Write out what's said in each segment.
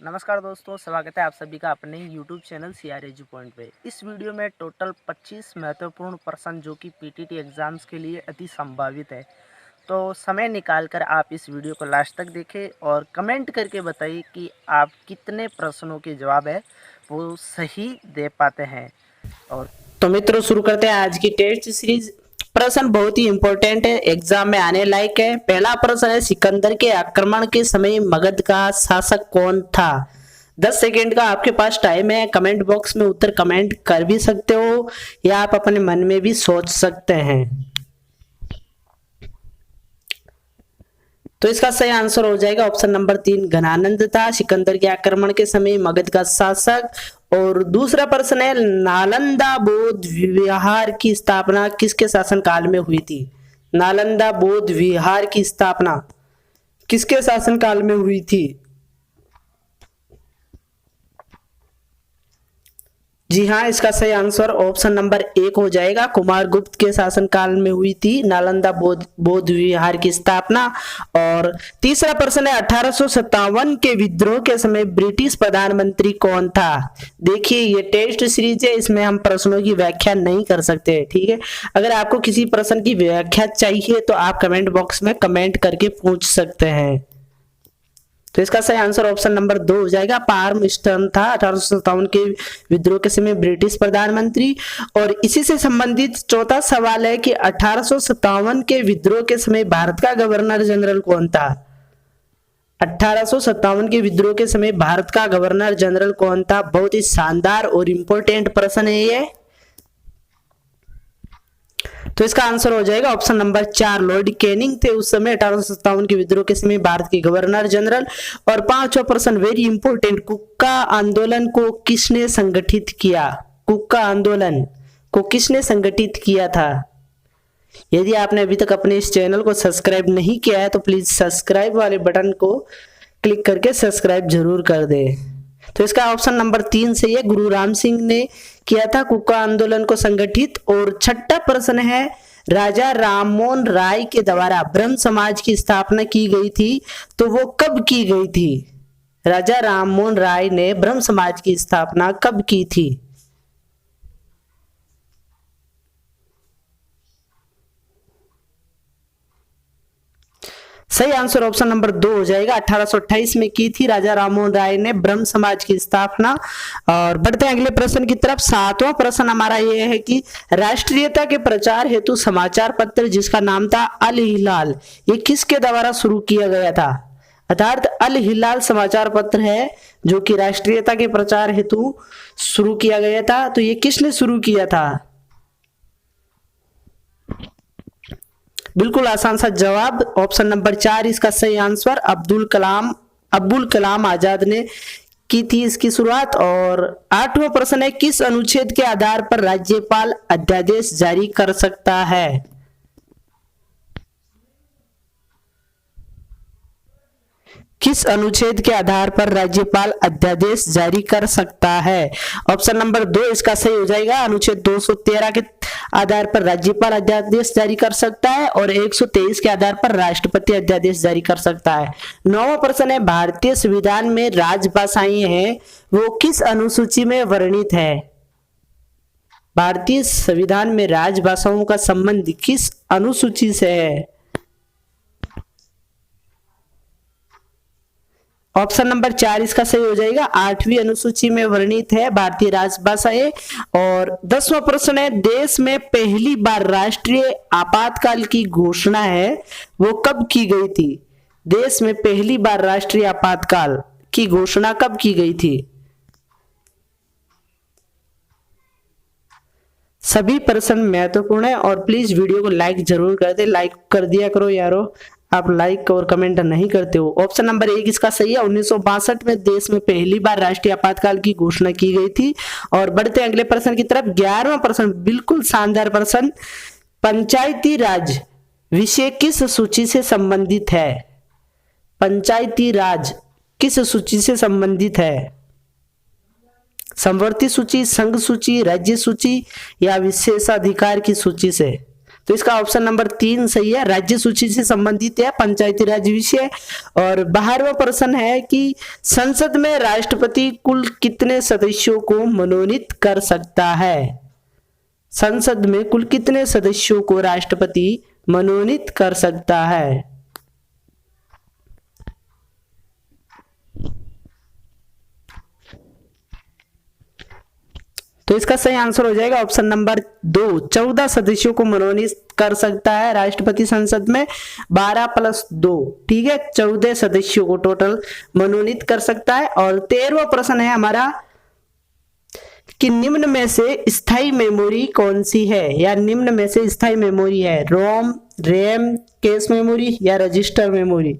नमस्कार दोस्तों, स्वागत है आप सभी का अपने YouTube चैनल CR पॉइंट पे। इस वीडियो में टोटल 25 महत्वपूर्ण प्रश्न जो कि पीटीटी एग्ज़ाम्स के लिए अति संभावित है, तो समय निकाल कर आप इस वीडियो को लास्ट तक देखें और कमेंट करके बताइए कि आप कितने प्रश्नों के जवाब है वो सही दे पाते हैं। और तो मित्रों, शुरू करते हैं आज की टेस्ट सीरीज। प्रश्न बहुत ही इंपॉर्टेंट है, एग्जाम में आने लायक है। पहला प्रश्न है, सिकंदर के आक्रमण के समय मगध का शासक कौन था? 10 सेकेंड का आपके पास टाइम है। कमेंट बॉक्स में उत्तर कमेंट कर भी सकते हो या आप अपने मन में भी सोच सकते हैं। तो इसका सही आंसर हो जाएगा ऑप्शन नंबर 3, घनानंद था सिकंदर के आक्रमण के समय मगध का शासक। और दूसरा प्रश्न है, नालंदा बौद्ध विहार की स्थापना किसके शासनकाल में हुई थी? नालंदा बौद्ध विहार की स्थापना किसके शासनकाल में हुई थी? जी हाँ, इसका सही आंसर ऑप्शन नंबर 1 हो जाएगा, कुमारगुप्त के शासनकाल में हुई थी नालंदा बौद्ध विहार की स्थापना। और तीसरा प्रश्न है, 1857 के विद्रोह के समय ब्रिटिश प्रधानमंत्री कौन था? देखिए, ये टेस्ट सीरीज है, इसमें हम प्रश्नों की व्याख्या नहीं कर सकते, ठीक है। अगर आपको किसी प्रश्न की व्याख्या चाहिए तो आप कमेंट बॉक्स में कमेंट करके पूछ सकते हैं। तो इसका सही आंसर ऑप्शन नंबर 2 हो जाएगा, पार्मस्टन था 1857 के विद्रोह के समय ब्रिटिश प्रधानमंत्री। और इसी से संबंधित चौथा सवाल है कि 1857 के विद्रोह के समय भारत का गवर्नर जनरल कौन था? 1857 के विद्रोह के समय भारत का गवर्नर जनरल कौन था? बहुत ही शानदार और इंपॉर्टेंट प्रश्न है ये। तो इसका आंसर हो जाएगा ऑप्शन नंबर 4, लॉर्ड कैनिंग थे उस समय 1857 के विद्रोह के समय भारत के गवर्नर जनरल। और पांचवा प्रश्न वेरी इंपॉर्टेंट, कुक्का आंदोलन को किसने संगठित किया? कुक्का आंदोलन को किसने संगठित किया था? यदि आपने अभी तक अपने इस चैनल को सब्सक्राइब नहीं किया है तो प्लीज सब्सक्राइब वाले बटन को क्लिक करके सब्सक्राइब जरूर कर दे। तो इसका ऑप्शन नंबर 3 सही है, गुरु राम सिंह ने किया था कुक्का आंदोलन को संगठित। और छठा प्रश्न है, राजा राममोहन राय के द्वारा ब्रह्म समाज की स्थापना की गई थी, तो वो कब की गई थी? राजा राममोहन राय ने ब्रह्म समाज की स्थापना कब की थी? सही आंसर ऑप्शन नंबर 2 हो जाएगा, 1828 में की थी राजा राममोहन राय ने ब्रह्म समाज की स्थापना। और बढ़ते हैं अगले प्रश्न की तरफ। 7वां प्रश्न हमारा यह है कि राष्ट्रीयता के प्रचार हेतु समाचार पत्र जिसका नाम था अल हिलाल, ये किसके द्वारा शुरू किया गया था? अर्थात अल हिलाल समाचार पत्र है जो कि राष्ट्रीयता के प्रचार हेतु शुरू किया गया था, तो ये किसने शुरू किया था? बिल्कुल आसान सा जवाब, ऑप्शन नंबर 4 इसका सही आंसर, अब्दुल कलाम आजाद ने की थी इसकी शुरुआत। और 8वां प्रश्न है, किस अनुच्छेद के आधार पर राज्यपाल अध्यादेश जारी कर सकता है? किस अनुच्छेद के आधार पर राज्यपाल अध्यादेश जारी कर सकता है? ऑप्शन नंबर 2 इसका सही हो जाएगा, अनुच्छेद 213 के आधार पर राज्यपाल अध्यादेश जारी कर सकता है और 123 के आधार पर राष्ट्रपति अध्यादेश जारी कर सकता है। 9वां प्रश्न है, भारतीय संविधान में राजभाषाएं हैं वो किस अनुसूची में वर्णित है? भारतीय संविधान में राजभाषाओं का संबंध किस अनुसूची से है? ऑप्शन नंबर 4 इसका सही हो जाएगा, 8वीं अनुसूची में वर्णित है भारतीय राजभाषाएं। और 10वां प्रश्न है, देश में पहली बार राष्ट्रीय आपातकाल की घोषणा है वो कब की गई थी? देश में पहली बार राष्ट्रीय आपातकाल की घोषणा कब की गई थी? सभी प्रश्न महत्वपूर्ण है और प्लीज वीडियो को लाइक जरूर कर दे, लाइक कर दिया करो यारो, आप लाइक और कमेंट नहीं करते हो। ऑप्शन नंबर 1 इसका सही है, 1962 में देश में पहली बार राष्ट्रीय आपातकाल की घोषणा की गई थी। और बढ़ते हैं अगले प्रश्न की तरफ। 11वां प्रश्न बिल्कुल शानदार प्रश्न, पंचायती राज विषय किस सूची से संबंधित है? पंचायती राज किस सूची से संबंधित है? समवर्ती सूची, संघ सूची, राज्य सूची या विशेषाधिकार की सूची से? तो इसका ऑप्शन नंबर 3 सही है। राज्य सूची से संबंधित है, पंचायती राज विषय। और 12वां प्रश्न है कि संसद में राष्ट्रपति कुल कितने सदस्यों को मनोनीत कर सकता है? संसद में कुल कितने सदस्यों को राष्ट्रपति मनोनीत कर सकता है? तो इसका सही आंसर हो जाएगा ऑप्शन नंबर 2, 14 सदस्यों को मनोनीत कर सकता है राष्ट्रपति संसद में, 12 + 2, ठीक है, 14 सदस्यों को टोटल मनोनीत कर सकता है। और 13वां प्रश्न है हमारा कि निम्न में से स्थायी मेमोरी कौन सी है, या निम्न में से स्थायी मेमोरी है रोम, रैम, कैश मेमोरी या रजिस्टर मेमोरी?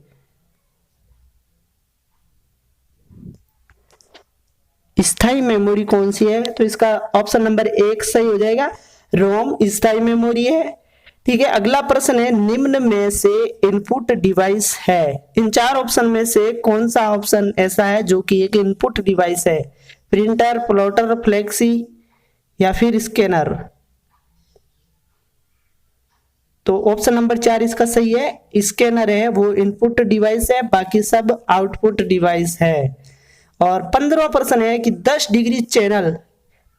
स्थायी मेमोरी कौन सी है? तो इसका ऑप्शन नंबर 1 सही हो जाएगा, रोम स्थायी मेमोरी है, ठीक है। अगला प्रश्न है निम्न में से इनपुट डिवाइस है, इन 4 ऑप्शन में से कौन सा ऑप्शन ऐसा है जो कि एक इनपुट डिवाइस है? प्रिंटर, प्लॉटर, फ्लेक्सी या फिर स्कैनर? तो ऑप्शन नंबर 4 इसका सही है, स्कैनर है वो इनपुट डिवाइस है, बाकी सब आउटपुट डिवाइस है। और 15वां प्रश्न है कि 10 डिग्री चैनल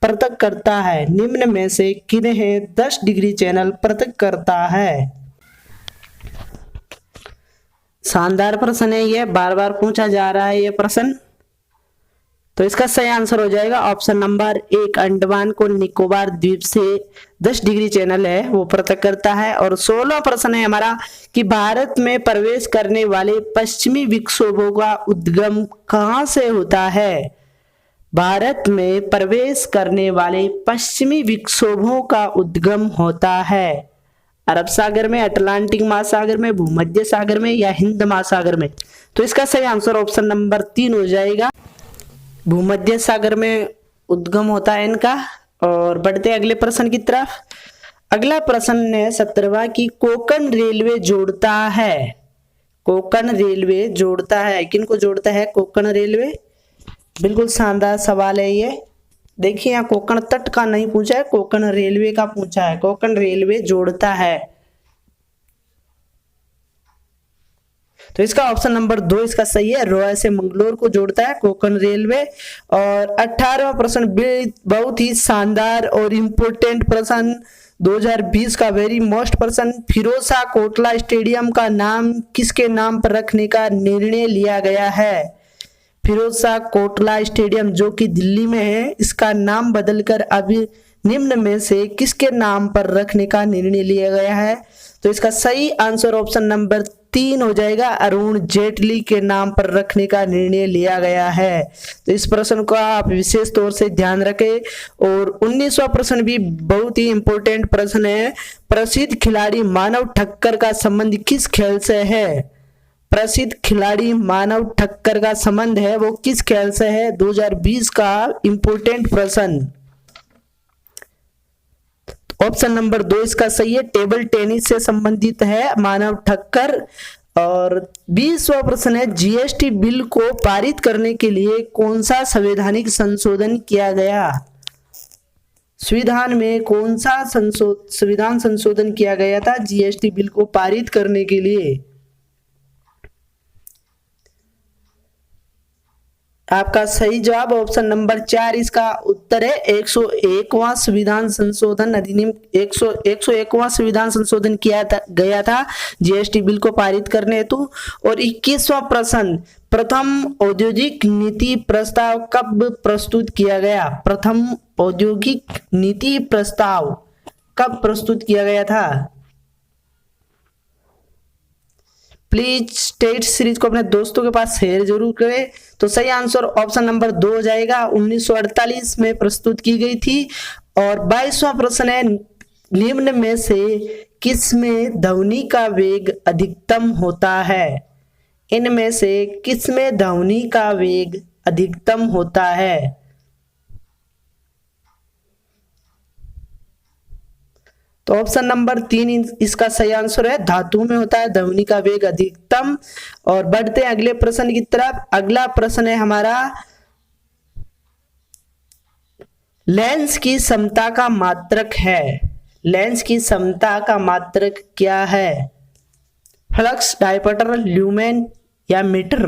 पृथक करता है, निम्न में से किन्हें 10 डिग्री चैनल पृथक करता है? शानदार प्रश्न है, ये बार बार पूछा जा रहा है ये प्रश्न। तो इसका सही आंसर हो जाएगा ऑप्शन नंबर 1, अंडमान को निकोबार द्वीप से 10 डिग्री चैनल है वो पृथक करता है। और 16वां प्रश्न है हमारा कि भारत में प्रवेश करने वाले पश्चिमी विक्षोभों का उद्गम कहां से होता है? भारत में प्रवेश करने वाले पश्चिमी विक्षोभों का उद्गम होता है अरब सागर में, अटलांटिक महासागर में, भूमध्य सागर में या हिंद महासागर में? तो इसका सही आंसर ऑप्शन नंबर 3 हो जाएगा, भूमध्य सागर में उद्गम होता है इनका। और बढ़ते अगले प्रश्न की तरफ। अगला प्रश्न है 17वां कि कोंकण रेलवे जोड़ता है, कोंकण रेलवे जोड़ता है, किनको जोड़ता है कोंकण रेलवे? बिल्कुल शानदार सवाल है ये। देखिए यहाँ कोंकण तट का नहीं पूछा है, कोंकण रेलवे का पूछा है। कोंकण रेलवे जोड़ता है, तो इसका ऑप्शन नंबर 2 इसका सही है, रोय से मंगलोर को जोड़ता है कोंकण रेलवे। और 18वां प्रश्न बहुत ही शानदार और इम्पोर्टेंट प्रश्न, 2020 का वेरी मोस्ट प्रश्न, फिरोजशाह कोटला स्टेडियम का नाम किसके नाम पर रखने का निर्णय लिया गया है? फिरोजशाह कोटला स्टेडियम जो कि दिल्ली में है, इसका नाम बदलकर अभी निम्न में से किसके नाम पर रखने का निर्णय लिया गया है? तो इसका सही आंसर ऑप्शन नंबर 3 हो जाएगा, अरुण जेटली के नाम पर रखने का निर्णय लिया गया है। तो इस प्रश्न को आप विशेष तौर से ध्यान रखें। और 19वां प्रश्न भी बहुत ही इंपॉर्टेंट प्रश्न है, प्रसिद्ध खिलाड़ी मानव ठक्कर का संबंध किस खेल से है? प्रसिद्ध खिलाड़ी मानव ठक्कर का संबंध है वो किस खेल से है? 2020 का इंपॉर्टेंट प्रश्न। ऑप्शन नंबर 2 इसका सही है, टेबल टेनिस से संबंधित है मानव ठक्कर। और 20वां प्रश्न है जीएसटी बिल को पारित करने के लिए कौन सा संवैधानिक संशोधन किया गया? संविधान में कौन सा संविधान संशोधन किया गया था जीएसटी बिल को पारित करने के लिए? आपका सही जवाब ऑप्शन नंबर 4 इसका उत्तर है, 101वां संविधान संशोधन अधिनियम 101वां संविधान संशोधन किया गया था जीएसटी बिल को पारित करने हेतु। और 21वां प्रश्न, प्रथम औद्योगिक नीति प्रस्ताव कब प्रस्तुत किया गया? प्रथम औद्योगिक नीति प्रस्ताव कब प्रस्तुत किया गया था? प्लीज टेस्ट सीरीज को अपने दोस्तों के पास शेयर जरूर करें। तो सही आंसर ऑप्शन नंबर 2 हो जाएगा, 1948 में प्रस्तुत की गई थी। और 22वां प्रश्न है निम्न में से किस में ध्वनि का वेग अधिकतम होता है? इनमें से किस में ध्वनि का वेग अधिकतम होता है? तो ऑप्शन नंबर 3 इसका सही आंसर है, धातु में होता है ध्वनि का वेग अधिकतम। और बढ़ते हैं अगले प्रश्न की तरफ। अगला प्रश्न है हमारा लेंस की समता का मात्रक है, लेंस की समता का मात्रक क्या है? फ्लक्स, डायपटर, ल्यूमेन या मीटर?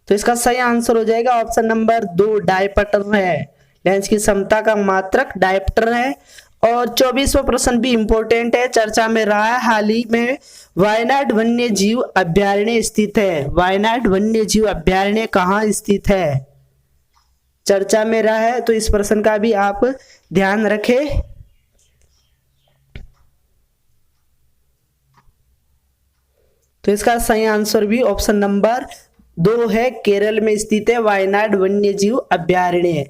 तो इसका सही आंसर हो जाएगा ऑप्शन नंबर 2, डायपटर है। लेंस की समता का मात्रक डायपटर है। और 24वां प्रश्न भी इंपॉर्टेंट है, चर्चा में रहा है हाल ही में। वायनाड वन्य जीव अभ्यारण्य स्थित है। वायनाड वन्य जीव अभ्यारण्य कहाँ स्थित है? चर्चा में रहा है, तो इस प्रश्न का भी आप ध्यान रखें। तो इसका सही आंसर भी ऑप्शन नंबर 2 है, केरल में स्थित है वायनाड वन्य जीव अभ्यारण्य।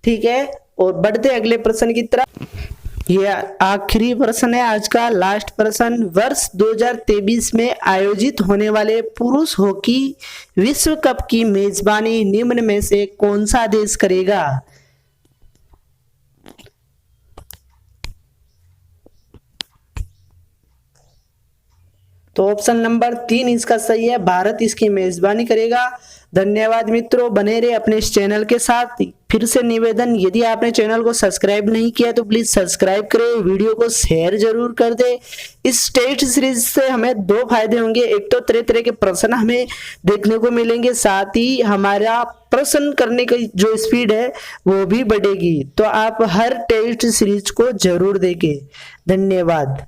ठीक है, और बढ़ते अगले प्रश्न की तरफ। ये आखिरी प्रश्न है आज का, लास्ट प्रश्न। वर्ष 2023 में आयोजित होने वाले पुरुष हॉकी विश्व कप की मेजबानी निम्न में से कौन सा देश करेगा? तो ऑप्शन नंबर 3 इसका सही है, भारत इसकी मेजबानी करेगा। धन्यवाद मित्रों, बने रहे अपने इस चैनल के साथ। फिर से निवेदन, यदि आपने चैनल को सब्सक्राइब नहीं किया तो प्लीज सब्सक्राइब करें, वीडियो को शेयर जरूर कर दे। इस टेस्ट सीरीज से हमें 2 फायदे होंगे, एक तो तरह तरह के प्रश्न हमें देखने को मिलेंगे, साथ ही हमारा प्रश्न करने की जो स्पीड है वो भी बढ़ेगी। तो आप हर टेस्ट सीरीज को जरूर देखें। धन्यवाद।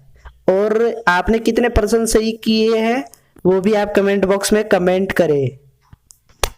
और आपने कितने प्रश्न सही किए हैं वो भी आप कमेंट बॉक्स में कमेंट करें।